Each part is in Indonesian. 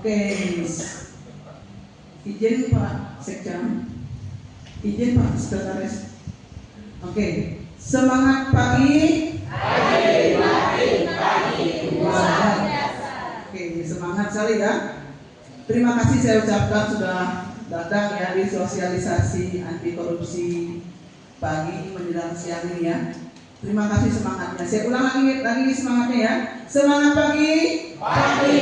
Oke, izin Pak Sekjam, izin Pak Sekretaris. Oke, semangat pagi. Oke, semangat sekali ya. Terima kasih saya ucapkan sudah datang ya di sosialisasi anti korupsi pagi menjelang siang ini ya. Terima kasih semangatnya. Saya ulang lagi semangatnya ya. Semangat pagi. Pagi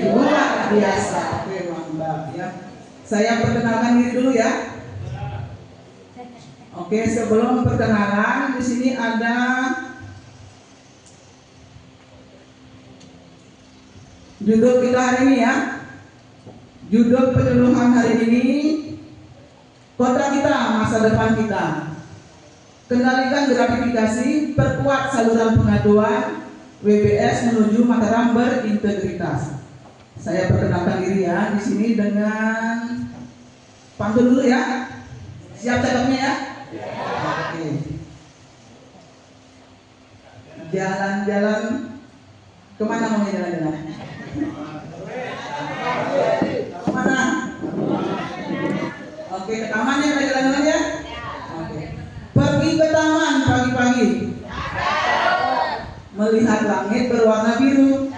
luar biasa. Oke, mantap ya. Saya perkenalkan diri dulu ya. Oke, sebelum perkenalan di sini ada judul kita hari ini ya. Judul penyuluhan hari ini, kota kita, masa depan kita. Kendalikan gratifikasi, perkuat saluran pengaduan, WBS menuju Mataram berintegritas. Saya perkenalkan diri ya di sini dengan pantun dulu ya. Siap cakapnya ya? Oke. Jalan-jalan kemana mau jalan-jalan? Kemana? Oke, ke taman ya, jalan-jalan ya? Oke. Pergi ke taman pagi-pagi. Melihat langit berwarna biru.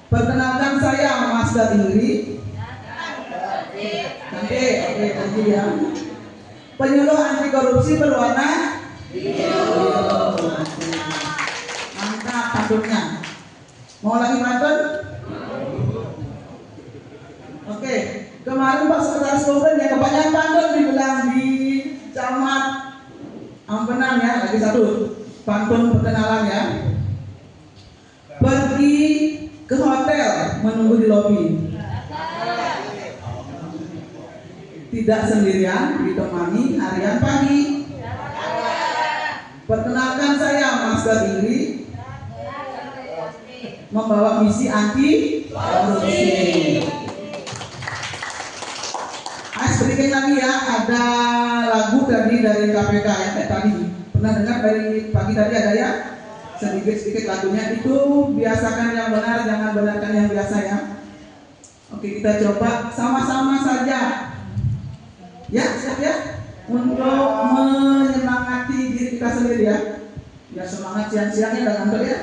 Perkenalkan saya Mas Indri. Oke, thank you ya. Penyuluh anti korupsi berwarna biru. Mantap pantunnya. Mau lagi pantun? Oke, kemarin Pak Sekretaris Komplain ya kebanyakan pantun dibilang di Camat Ampenan ya, lagi satu pantun perkenalan ya. Pergi ke hotel menunggu di lobi. Tidak sendirian, ditemani harian pagi. Perkenalkan saya Mas Indri, membawa misi anti korupsi. Sedikit lagi ya, ada lagu tadi dari KPK ya, tadi pernah dengar dari pagi tadi ada ya, sedikit lagunya itu. Biasakan yang benar, jangan benarkan yang biasa ya. Oke, kita coba sama-sama saja ya, siap ya, untuk menyemangati diri kita sendiri ya. Ya semangat siang-siangnya dan ngantor ya.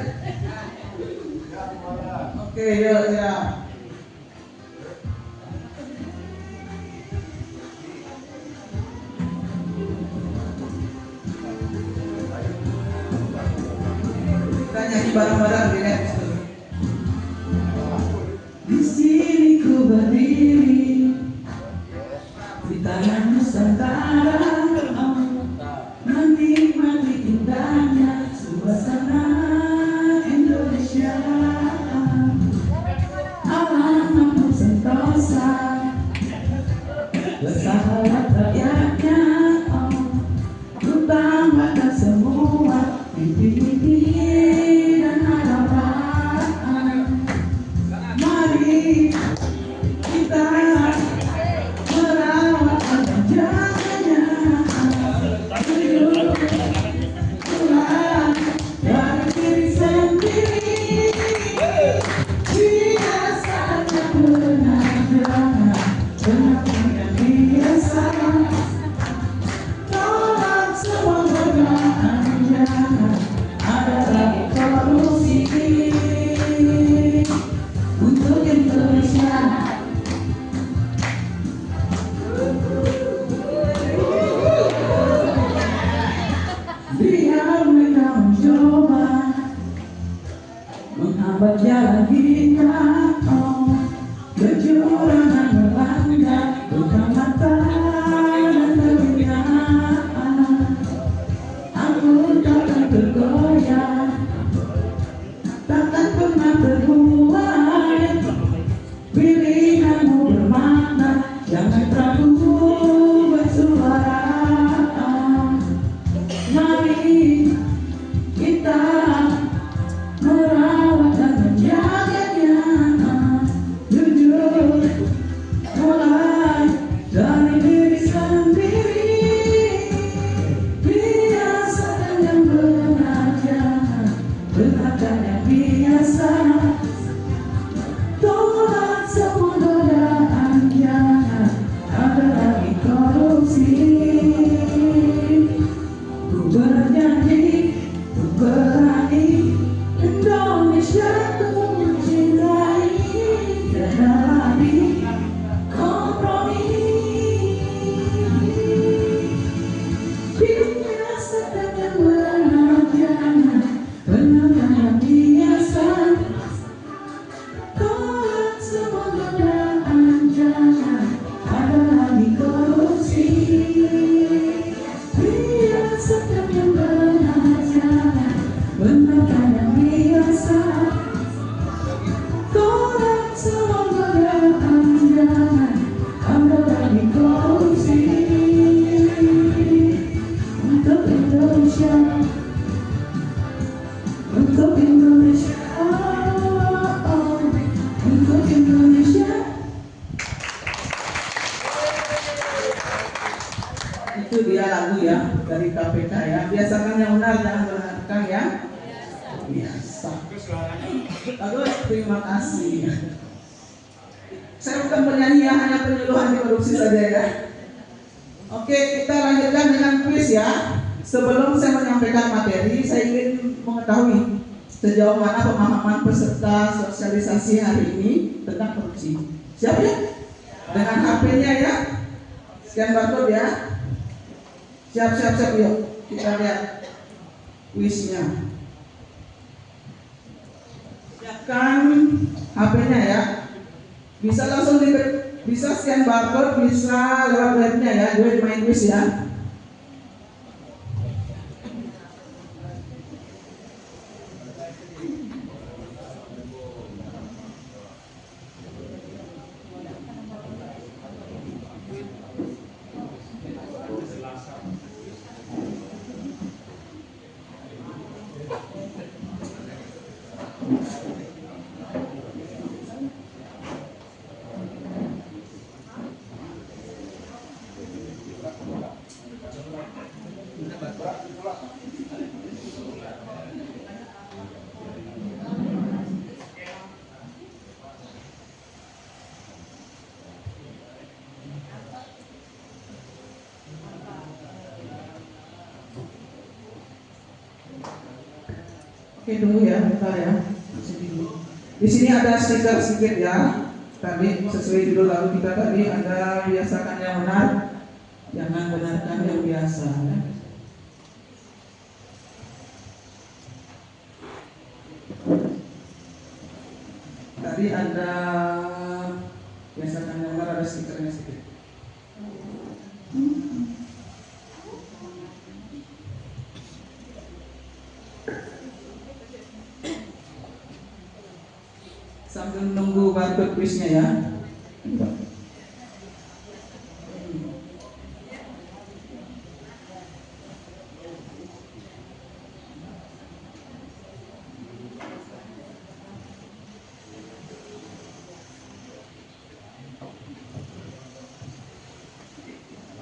Oke, yuk ya. Kita nyanyi bareng-bareng ya. Di sini ku berdiri di tanah Nusantara, menikmati indahnya suasana Indonesia. Alam ampun sentosa, bersahabat rakyatnya, ku tambahkan semua mimpi-mimpi dan harapan. Mari kita merawat dan menjaganya, pulang dari diri sendiri. Biasanya benar-benar yang biasa. Tolak semua godaan ada lagi korupsi untuk Indonesia. Biar mereka mencoba menghambat jalan kita, kecurangan melanda buka mata dan telinga. Aku takkan tergoyah, takkan pernah terbuai. Pilihanmu bermakna, jangan ragu bersuara. Mari kita merawat dan menjaga Itu dia lagu ya dari KPK ya. Biasakan yang benar, jangan benarkan ya. Biasa. Bagus, terima kasih. Saya bukan penyanyi ya, hanya penyuluhan diproduksi saja ya. Oke, kita lanjutkan dengan kuis ya. Sebelum saya menyampaikan materi, saya ingin mengetahui sejauh mana pemahaman peserta sosialisasi hari ini tentang korupsi. Siap ya? Dengan HP-nya ya. Scan barcode ya. Siap yuk. Kita lihat kuisnya. Siapkan HP-nya ya. Bisa langsung bisa scan barcode, bisa lewat webnya ya, Join My Quiz ya. Oke, tunggu ya, bentar ya. Di sini ada stiker sedikit ya. Tadi sesuai judul lagu kita tadi, ada biasakan yang benar, jangan benarkan yang biasa. Ya. Tadi ada biasakan yang benar, ada stikernya sedikit. Sambil menunggu barcode kuisnya ya.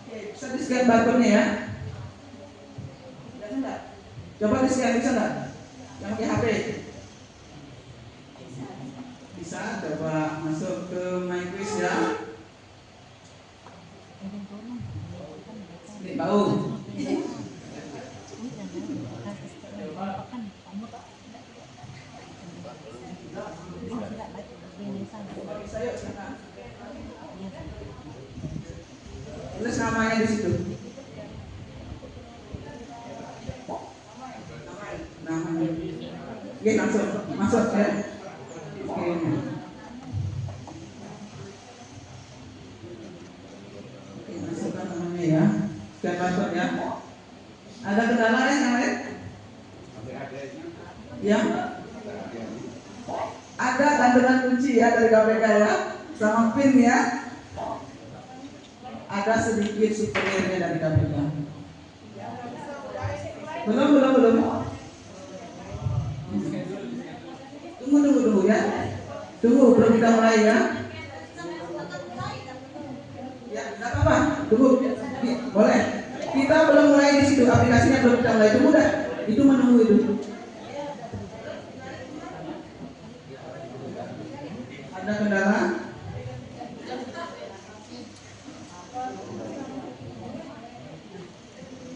Oke, bisa di-scan barcode-nya ya. Bisa enggak? Coba di-scan, bisa enggak? Yang pakai HP. Bisa, coba masuk ke My Quiz ya. Ini bau. Tulis namanya di situ. Namanya. Oke, langsung masuk ya. Oke, masukkan namanya ya. Scan barcode ya. Ada kendala yang lain? Ya. Ada gantungan kunci ya dari KPK ya, sama PIN ya. Ada sedikit supirnya dari KPK. Belum. Tunggu ya. Tunggu, belum kita mulai ya. Ya, enggak apa-apa. Tunggu. Boleh. Kita belum mulai di situ, aplikasinya belum kita mulai. Tunggu dah. Itu menunggu itu. Ada kendala?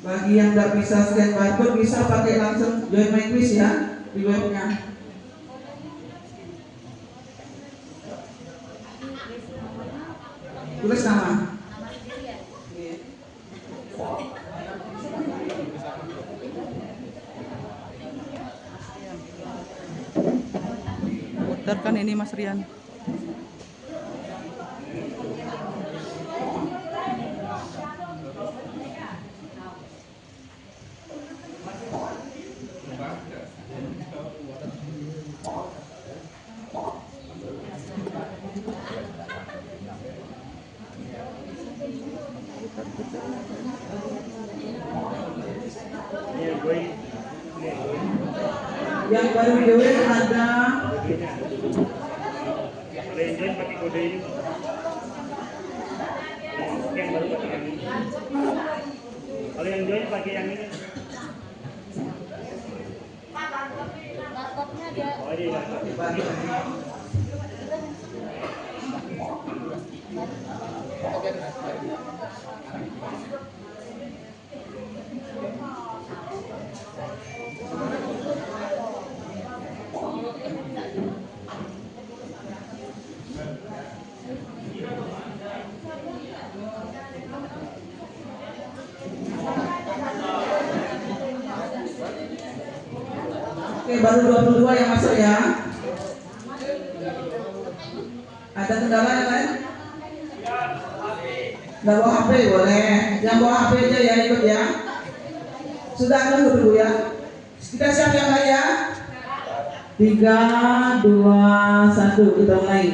Bagi yang nggak bisa scan barcode bisa pakai langsung Join My Quiz ya di webnya. Tulis nama. Putarkan ini Mas Rian. Yang baru join ada pakai kode ini. Kalau yang join pakai yang ini. Laptopnya dia. Oh iya. Oke, baru 22 yang masuk ya. Ada kendala yang lain? Nggak bawa HP boleh. Yang bawa HP aja ya ikut ya. Sudah tunggu dulu ya. Kita siap yang lain ya. 3, 2, 1 kita mulai.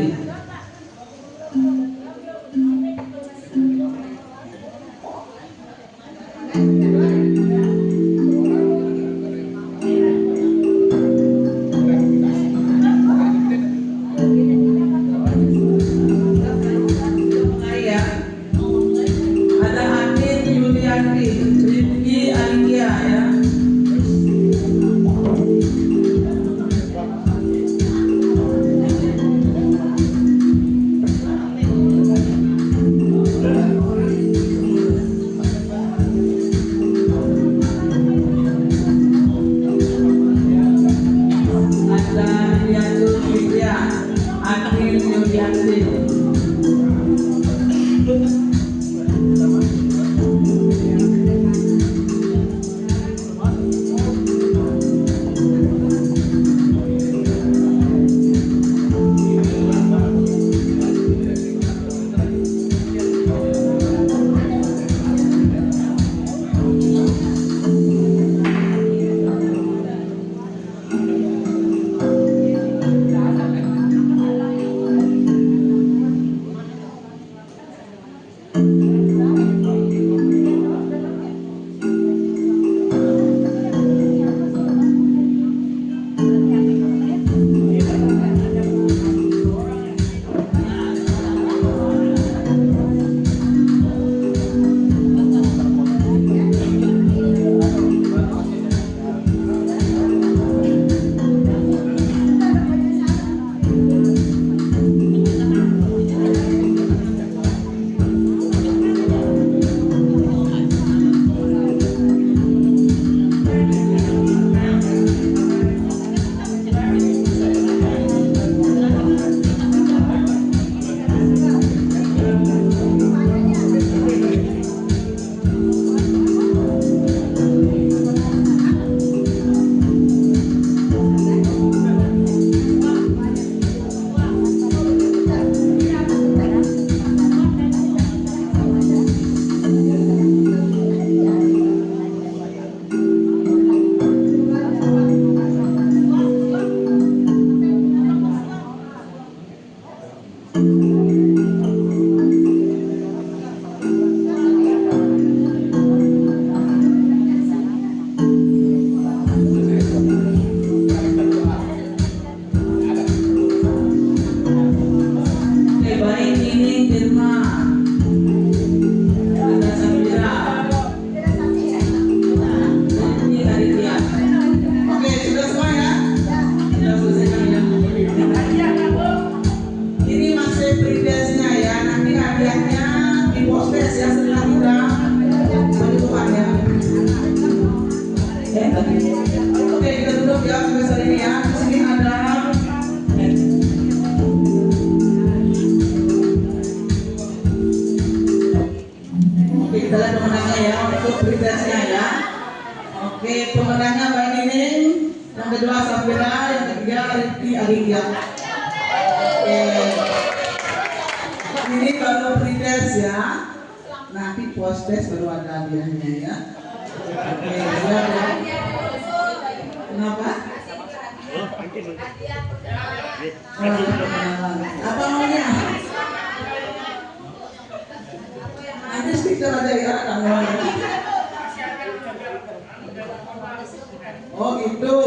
Oh gitu.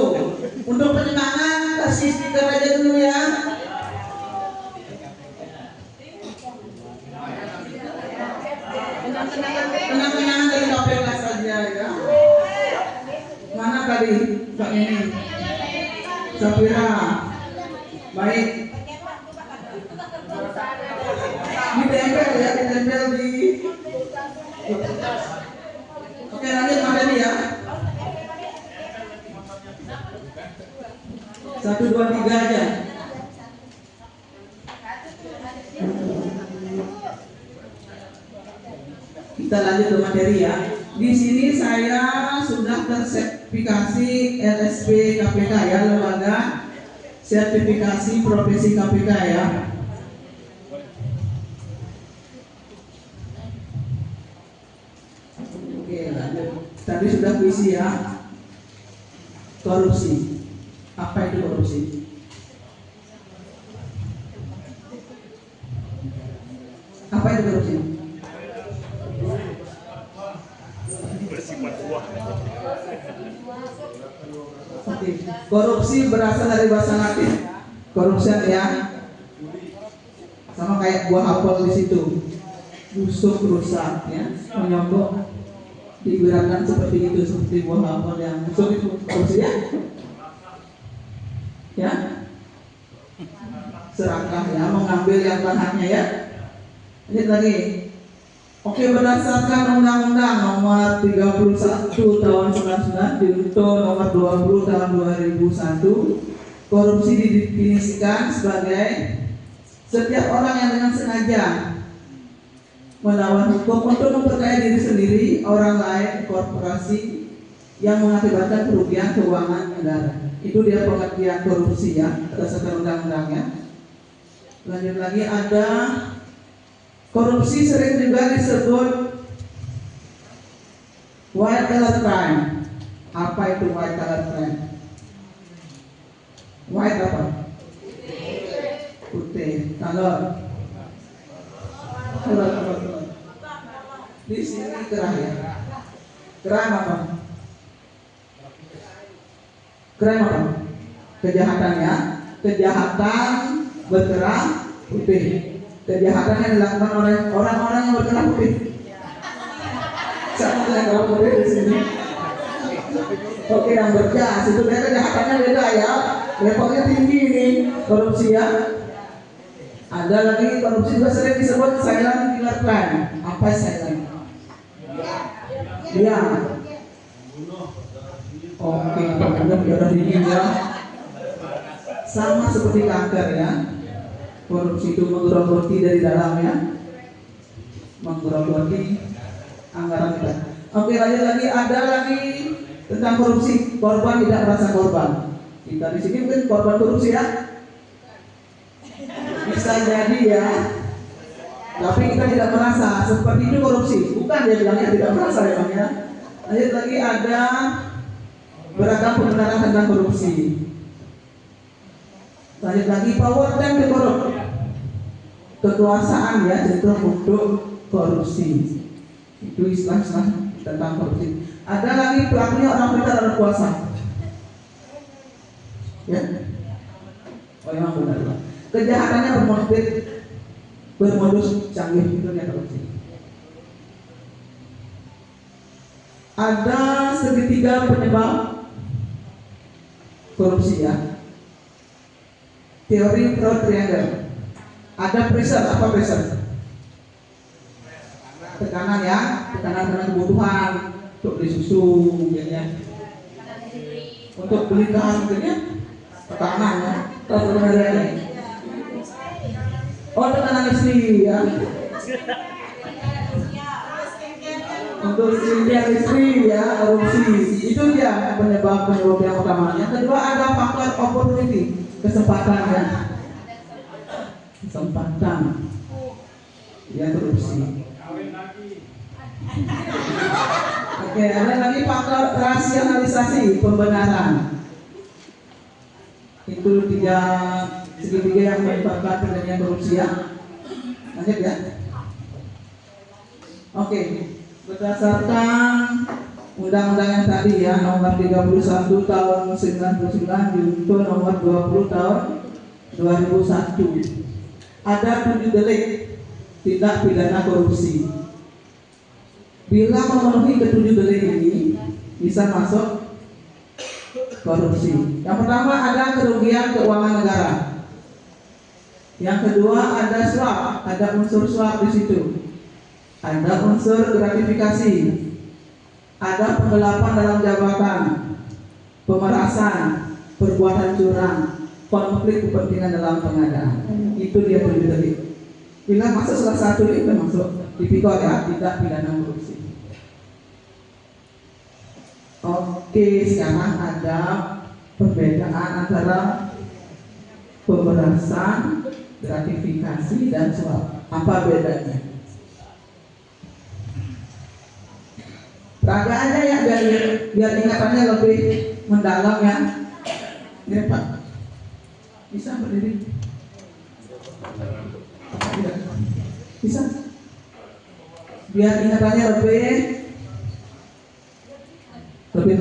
Untuk penyenangan kasih stiker aja dulu ya. Tenang-tenang dari KPK saja. ya. Mana tadi? Kak ini. Safira. Baik. Ditempel ya, ditempel di. Oke, lanjut materi ya. 1, 2, 3 aja. Kita lanjut ke materi ya. Di sini saya sudah tersertifikasi LSP KPK ya, lembaga sertifikasi profesi KPK ya. Oke, lanjut. Tadi sudah puisi ya. Korupsi. Apa itu korupsi? Apa itu korupsi? Oke. Korupsi berasal dari bahasa Latin. Corruption ya. Sama kayak buah apel di situ. Busuk, rusak ya, menyogok. Diibaratkan seperti itu, seperti buah apel yang busuk itu korupsi ya. Ya. Serakah ya, mengambil yang bahannya ya. Lanjut lagi. Oke, berdasarkan Undang-Undang Nomor 31 Tahun 99 Junto Nomor 20 Tahun 2001, korupsi didefinisikan sebagai setiap orang yang dengan sengaja melawan hukum untuk memperkaya diri sendiri, orang lain, korporasi yang mengakibatkan kerugian keuangan negara. Itu dia pengertian korupsi ya, berdasarkan undang-undangnya. Lanjut lagi, ada korupsi sering juga disebut white collar crime. Apa itu white collar crime? White apa? Putih. Color. Di sini kerah ya. Kerah apa? Kerah apa? Kejahatan ya. Kejahatan berkerah putih. Kejahatan yang dilakukan oleh orang-orang yang berkerah putih. Sama dengan kerah putih di sini. Oke, yang berjas itu dia kejahatannya beda ya. Levelnya tinggi ini korupsi ya. Ada lagi korupsi juga sering disebut silent killer crime. Apa silent? Ya. Oke, darah dingin ya. Sama seperti kanker ya. Korupsi itu menggerogoti dari dalamnya, menggerogoti anggaran kita. Oke, lanjut lagi. Ada lagi tentang korupsi. Korban tidak merasa korban. Kita di sini mungkin korban korupsi ya. Bisa jadi ya. Tapi kita tidak merasa seperti itu korupsi. Bukan, dia bilangnya tidak merasa ya. Lanjut lagi, ada beragam pembenaran tentang korupsi. Lanjut lagi, power dan korup. Kekuasaan ya cenderung untuk korupsi. Itu istilah-istilah tentang korupsi. Ada lagi pelakunya orang pintar, orang kuasa. Ya. Oh, memang benar. Kejahatannya bermodus canggih, itu dia korupsi. Ada segitiga penyebab korupsi ya. Teori Fraud Triangle. Ada pressure, apa pressure? Tekanan ya, tekanan karena kebutuhan untuk beli susu mungkin ya. Untuk beli bahan mungkin ya. Tekanan ya. Oh, tekanan istri ya. Untuk istri ya, korupsi. Itu dia penyebab yang utama. Yang kedua, ada faktor opportunity, kesempatan ya. Kesempatan ya, korupsi. Oke, ada lagi faktor rasionalisasi, pembenaran. Itu segitiga yang menyebabkan terjadinya korupsi ya. Lanjut ya. Oke, berdasarkan undang-undang yang tadi ya, nomor 31 tahun 99 junto nomor 20 tahun 2001, ada 7 delik tindak pidana korupsi. Bila memenuhi ketujuh delik ini bisa masuk korupsi. Yang pertama ada kerugian keuangan negara. Yang kedua ada suap, ada unsur suap di situ. Ada unsur gratifikasi. Ada penggelapan dalam jabatan, pemerasan, perbuatan curang, konflik kepentingan dalam pengadaan. Itu dia tujuh delik. Bila masuk salah satu itu masuk tipikor ya, tidak pidana korupsi. Oke, sekarang ada perbedaan antara pemerasan, gratifikasi, dan suap. Apa bedanya? Peragaannya ya biar ingatannya lebih mendalam ya. Ini Pak, bisa berdiri? Bisa? Biar ingatannya lebih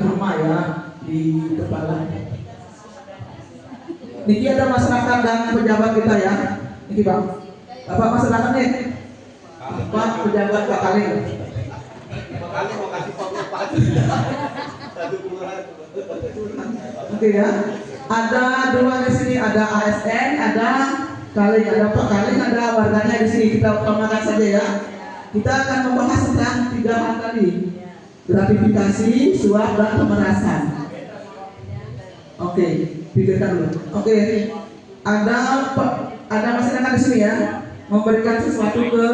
lama ya di kepala. Niki ada masyarakat dan pejabat kita ya. Niki Bang, Bapak masyarakat nih. Pak pejabat Pak Kali. Kali mau kasih foto Pak. Oke ya. Ada dua di sini, ada ASN, ada Kali, ada Pak Kali, ada warganya di sini. Kita utamakan saja ya. Kita akan membahas tentang tiga hal tadi: gratifikasi, suap, dan pemerasan. Oke, pikirkan dulu. Oke, ada masyarakat di sini ya, memberikan sesuatu ke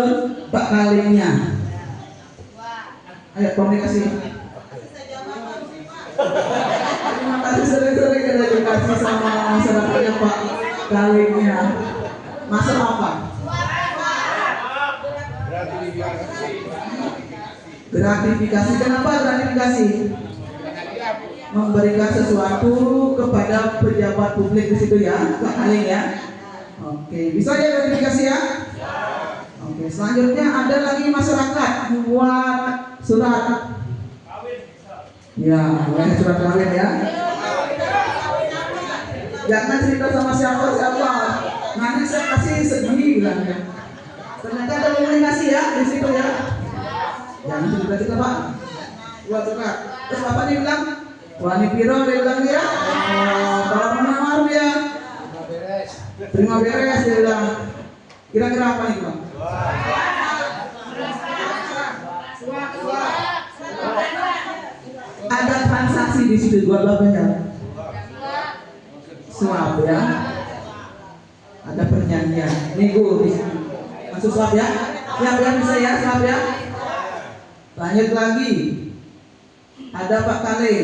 Pak Kalinya. Ayo komunikasi. Terima kasih sering-sering gratifikasi sama masyarakatnya Pak Kalinya. Masuk apa? Gratifikasi. Kenapa gratifikasi? Memberikan sesuatu kepada pejabat publik di situ ya, Pak Haling ya. Oke, bisa ya gratifikasi ya? Oke, selanjutnya ada lagi masyarakat membuat surat. Ya, boleh surat kawin ya. Jangan cerita sama siapa-siapa. Nanti saya kasih sedih bilangnya. Ternyata ada komunikasi ya di situ ya. Jangan cerita-cerita Pak. Buat surat. Terus Bapak dia bilang, wah ini piro dia bilang ya. Kalau menawar dia. Terima beres dia bilang. Kira-kira apa nih Bang? Ada transaksi di situ dua banyak. Suap ya. Ada perjanjian. Nego di situ. Masuk suap ya. Ya bisa ya suap ya. Lanjut lagi. Ada Pak Kale.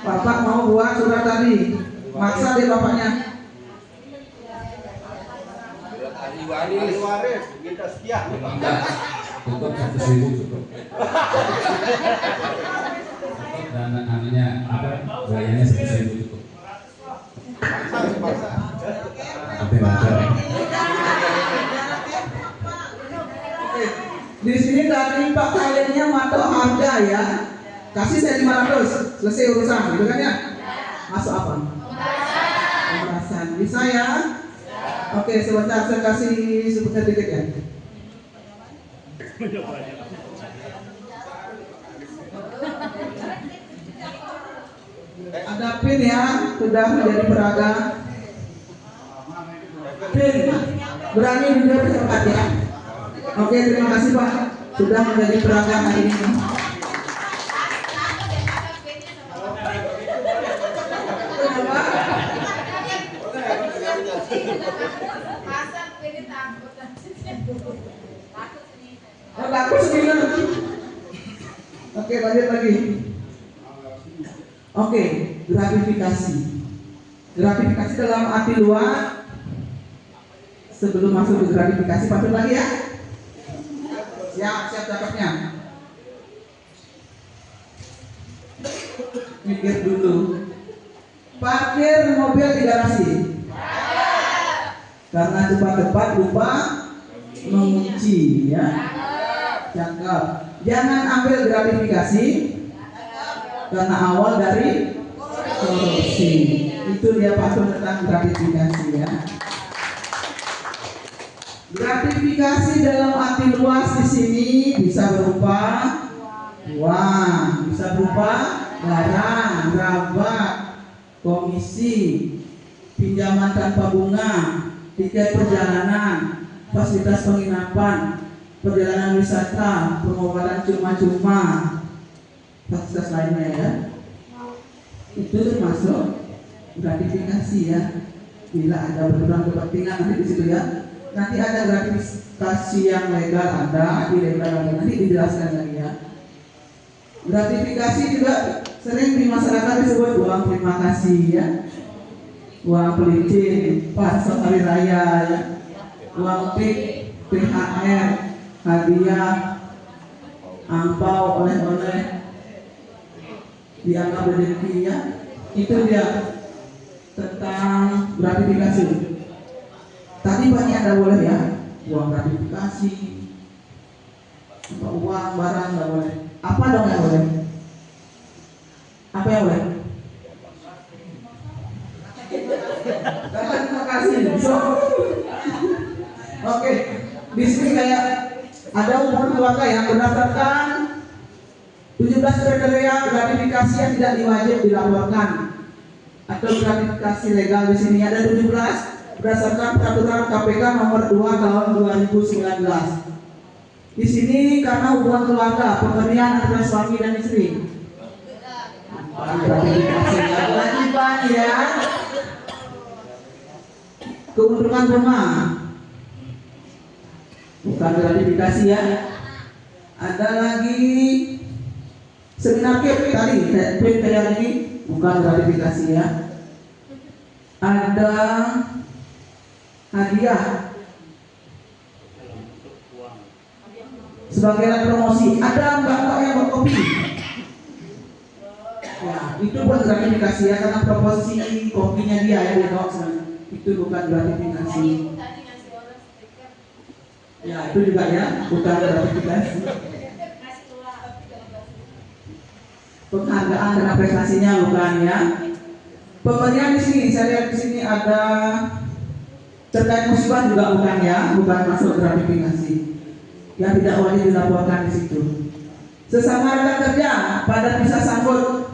Bapak mau buat surat tadi. Maksa dia bapaknya. Ahli waris minta sekian. Cukup 100.000 cukup. Dan anaknya apa? Gayanya 100.000 cukup. Hampir lancar. Di sini dari Pak Kalinya matok harga ya. Kasih saya 500, selesai urusan, gitu kan ya? Masuk apa? Pemerasan. Bisa ya? Oke, sebentar saya kasih sebentar dikit ya. Ada PIN ya, sudah menjadi pedagang. PIN, berani duduk cepat ya. Oke, terima kasih Pak, sudah menjadi pedagang hari ini. Takut sendiri. Oke, lanjut lagi. Oke, gratifikasi. Gratifikasi dalam arti luas. Sebelum masuk ke gratifikasi, patut lagi ya. Siap cakapnya. Mikir dulu. Parkir mobil di garasi. Karena cepat-cepat lupa mengunci ya. Cakap. Jangan ambil gratifikasi karena awal dari korupsi. Itu dia pasal tentang gratifikasi ya. Gratifikasi dalam arti luas di sini bisa berupa uang, bisa berupa barang, gerabah, komisi, pinjaman tanpa bunga, tiket perjalanan, fasilitas penginapan, perjalanan wisata, pengobatan cuma-cuma, fasilitas lainnya ya. Itu termasuk gratifikasi ya. Bila ada benturan kepentingan nanti di situ ya. Nanti ada gratifikasi yang legal, ada ilegal, nanti dijelaskan lagi ya. Gratifikasi juga sering di masyarakat disebut uang terima kasih ya, uang pelicin pas hari raya ya, uang tip, THR, hadiah, angpau, oleh-oleh, dianggap rezeki ya. Itu dia tentang gratifikasi. Tadi banyak ada boleh ya, uang gratifikasi, uang barang nggak boleh. Apa dong yang boleh? Apa yang boleh? Kata terima kasih. Oke, di sini kayak ada hubungan keluarga yang berdasarkan 17 kriteria gratifikasi yang tidak diwajib dilaporkan atau gratifikasi legal. Di sini ada 17 berdasarkan peraturan KPK nomor 2 tahun 2019. Di sini karena hubungan keluarga, pemberian antara suami dan istri. Gratifikasi kewajiban ya. Keuntungan rumah, bukan gratifikasi ya. Ada lagi seminar tadi, kayak ini bukan gratifikasi ya. Ada hadiah sebagai alat promosi, ada mbak-mbak yang berkopi ya, itu bukan gratifikasi ya, karena promosi kopinya dia ya, dia bawa sana. Itu bukan gratifikasi ya, itu juga ya, bukan gratifikasi. Penghargaan dan prestasinya bukan ya. Pemberian di sini, saya lihat di sini ada terkait musibah juga bukan ya, bukan masuk gratifikasi yang tidak wajib dilaporkan di situ. Sesama rekan kerja pada bisa sambut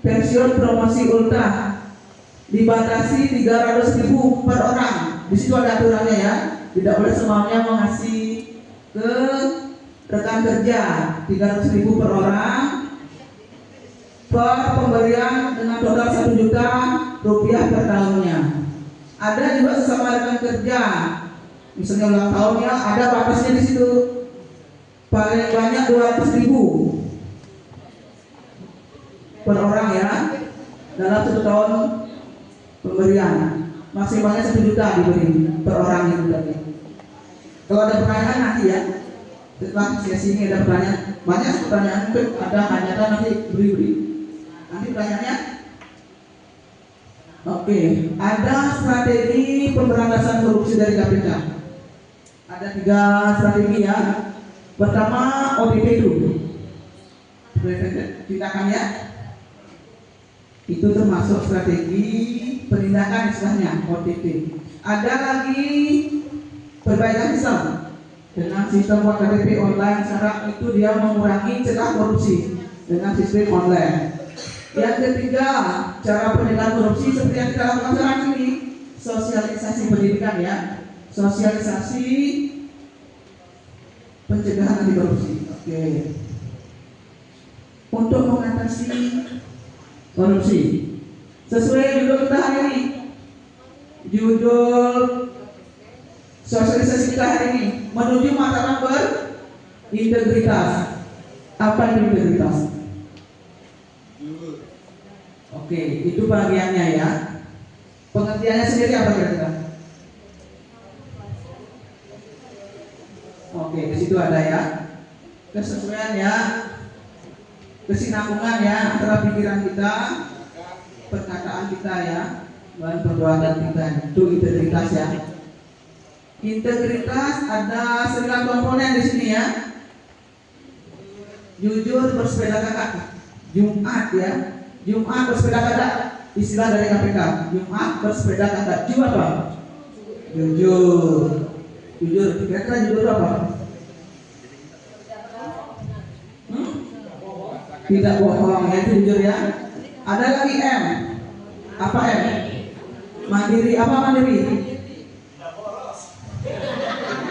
pensiun promosi ultra dibatasi 300.000 per orang. Di situ ada aturannya ya, tidak boleh semuanya mengasih ke rekan kerja 300.000 per orang per pemberian dengan total 1 juta rupiah per tahunnya. Ada juga sesama rekan kerja, misalnya ulang tahunnya, ada batasnya di situ, paling banyak 200.000 per orang ya, dalam 1 tahun pemberian. Maksimalnya 1 juta diberi per orang itu tadi. Kalau ada pertanyaan nanti ya, setelah sesi ini ada pertanyaan, banyak pertanyaan, mungkin ada hajatan nanti beri. Nanti pertanyaannya. Oke, ada strategi pemberantasan korupsi dari KPK. Ada 3 strategi ya. Pertama, OTT dulu. Tindakannya itu termasuk strategi penindakan istilahnya, OTT. Ada lagi perbaikan sistem dengan sistem KTP online. Cara itu dia mengurangi celah korupsi dengan sistem online. Yang ketiga, cara penindakan korupsi seperti yang kita lakukan sekarang ini, sosialisasi pendidikan ya, sosialisasi pencegahan anti korupsi. Oke. Untuk mengatasi korupsi, sesuai judul kita hari ini, judul sosialisasi kita hari ini, menuju mataram berintegritas. Apa itu integritas? Oke, itu bagiannya ya. Pengertiannya sendiri apa kira-kira? Oke, di situ ada ya. Kesesuaian ya, kesinambungan ya antara pikiran kita, perkataan kita ya, dan perbuatan kita. Itu integritas ya. Integritas ada 9 komponen di sini ya. Jujur, bersepeda kakak, Jumat ya. Jumat bersepeda kakak, istilah dari KPK. Jumat bersepeda kakak, jujur apa? Jujur. Jujur, kira-kira jujur apa? Tidak bohong, ya itu jujur ya. Ada lagi M. Apa M? Mandiri. Apa mandiri?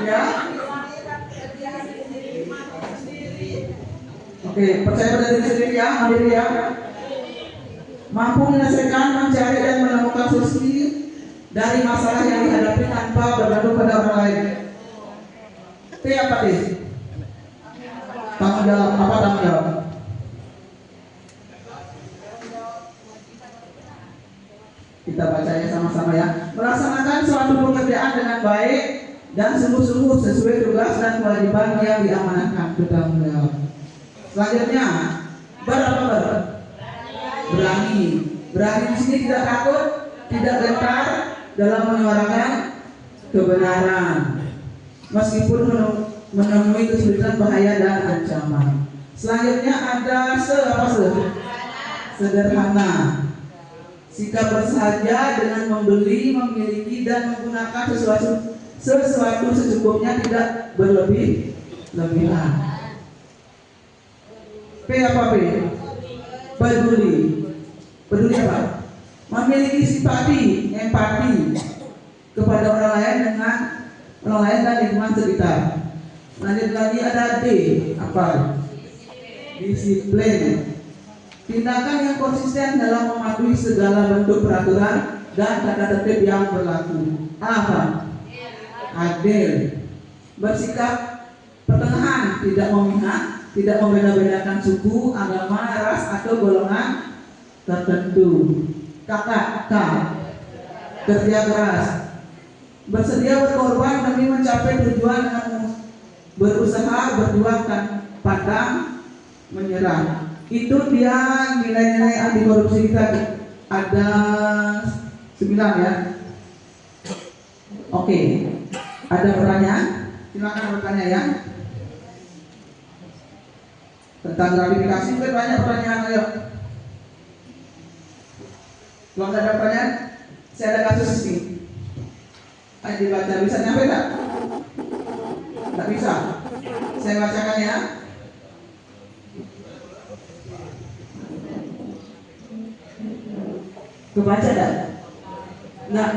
Ya. Oke, percaya pada diri sendiri ya, mandiri ya. Mampu menyelesaikan, mencari dan menemukan solusi dari masalah yang dihadapi tanpa bergantung pada orang lain. T apa T? Tanggung jawab. Apa tanggung jawab? Kita baca ya sama-sama ya. Melaksanakan suatu pekerjaan dengan baik dan sungguh-sungguh sesuai tugas dan kewajiban yang diamanahkan. Bertanggung jawab. Selanjutnya, berani. Berani di sini tidak takut, tidak gentar dalam menyuarakan kebenaran, meskipun menemui kesulitan, bahaya dan ancaman. Selanjutnya ada sederhana. Sikap bersahaja dengan membeli, memiliki dan menggunakan sesuatu secukupnya, tidak berlebih-lebihan. P apa P? Peduli. Peduli apa? Memiliki simpati, empati kepada orang lain dan lingkungan sekitar. Lanjut lagi ada D. Apa? Disiplin. Tindakan yang konsisten dalam mematuhi segala bentuk peraturan dan tata tertib yang berlaku. Apa? Adil. Bersikap pertengahan, tidak memihak, tidak membeda-bedakan suku, agama, ras atau golongan tertentu. K. Kerja keras. Bersedia berkorban demi mencapai tujuan dengan berusaha, berjuang dan pantang menyerah. Itu dia nilai-nilai anti korupsi kita. Ada 9 ya. Oke. Ada pertanyaan? Silakan bertanya ya. Tentang gratifikasi mungkin banyak pertanyaan, ayo. Kalau ada pertanyaan, saya ada kasus ini. Ayo dibaca, bisa nyampe tak? Tak bisa. Saya bacakan ya. Kebaca tak? Enggak.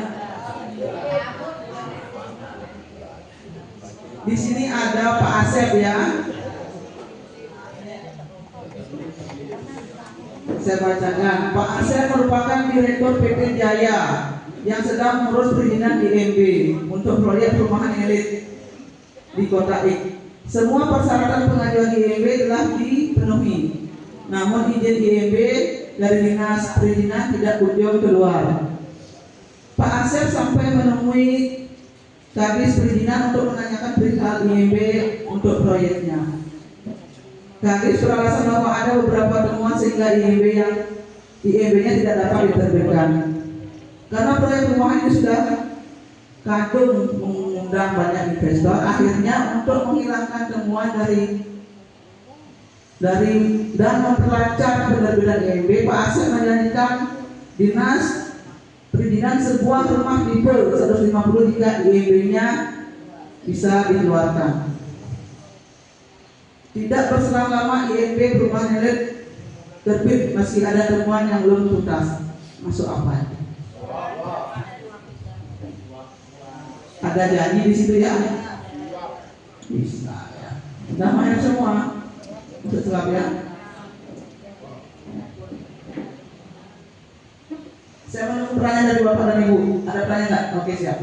Di sini ada Pak Asep ya. Saya bacakan. Pak Asep merupakan Direktur PT Jaya yang sedang mengurus perizinan IMB untuk proyek perumahan elit di Kota Ik. Semua persyaratan pengajuan IMB telah dipenuhi, namun izin IMB dari Dinas Perizinan tidak kunjung keluar. Pak Asep sampai menemui Kadis Perizinan untuk menanyakan perihal IMB untuk proyeknya. Kadis beralasan bahwa ada beberapa temuan sehingga IMB-nya tidak dapat diterbitkan. Karena proyek perumahan ini sudah kadung mengundang banyak investor, akhirnya untuk menghilangkan temuan dari dan memperlancar penerbitan IMB, Pak Asep menjanjikan Dinas Perizinan sebuah rumah tipe 150 jika IMB-nya bisa dikeluarkan. Tidak berselang lama IMB perumahan elit terbit meski ada temuan yang belum tuntas. Masuk apa? Ada janji di situ ya? Bisa ya. Namanya semua untuk selap ya. Saya menunggu pertanyaan dari Bapak dan Ibu. Ada pertanyaan nggak? Oke siap.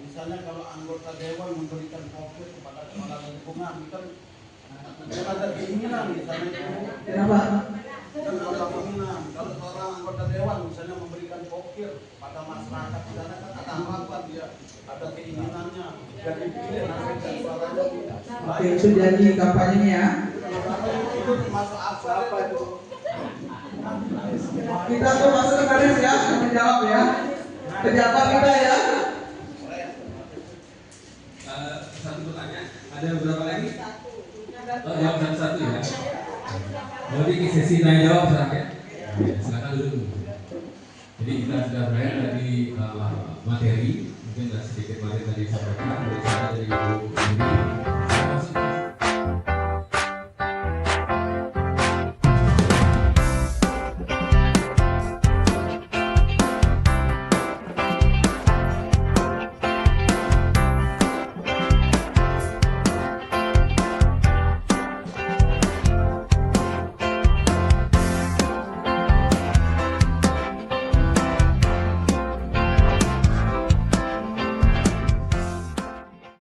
Misalnya kalau anggota dewan memberikan kopi kepada kepala lingkungan, kan ada keinginan misalnya. Kenapa? Kan ada keinginan. Kalau seorang anggota dewan misalnya memberikan kopi pada masyarakat di sana, kan ada harapan dia, ada keinginannya. Jadi dipilih nanti dan suaranya. Oke, itu janji kampanyenya ya. Itu masuk apa itu? Kita tuh masuk ke garis ya, menjawab ya. Pejabat kita ya. Satu pertanyaan, ada beberapa lagi? Oh, jawab satu ya. Jadi ini sesi tanya jawab sekarang. Silakan dulu. Jadi kita sudah berakhir dari materi, mungkin sedikit materi tadi disampaikan dari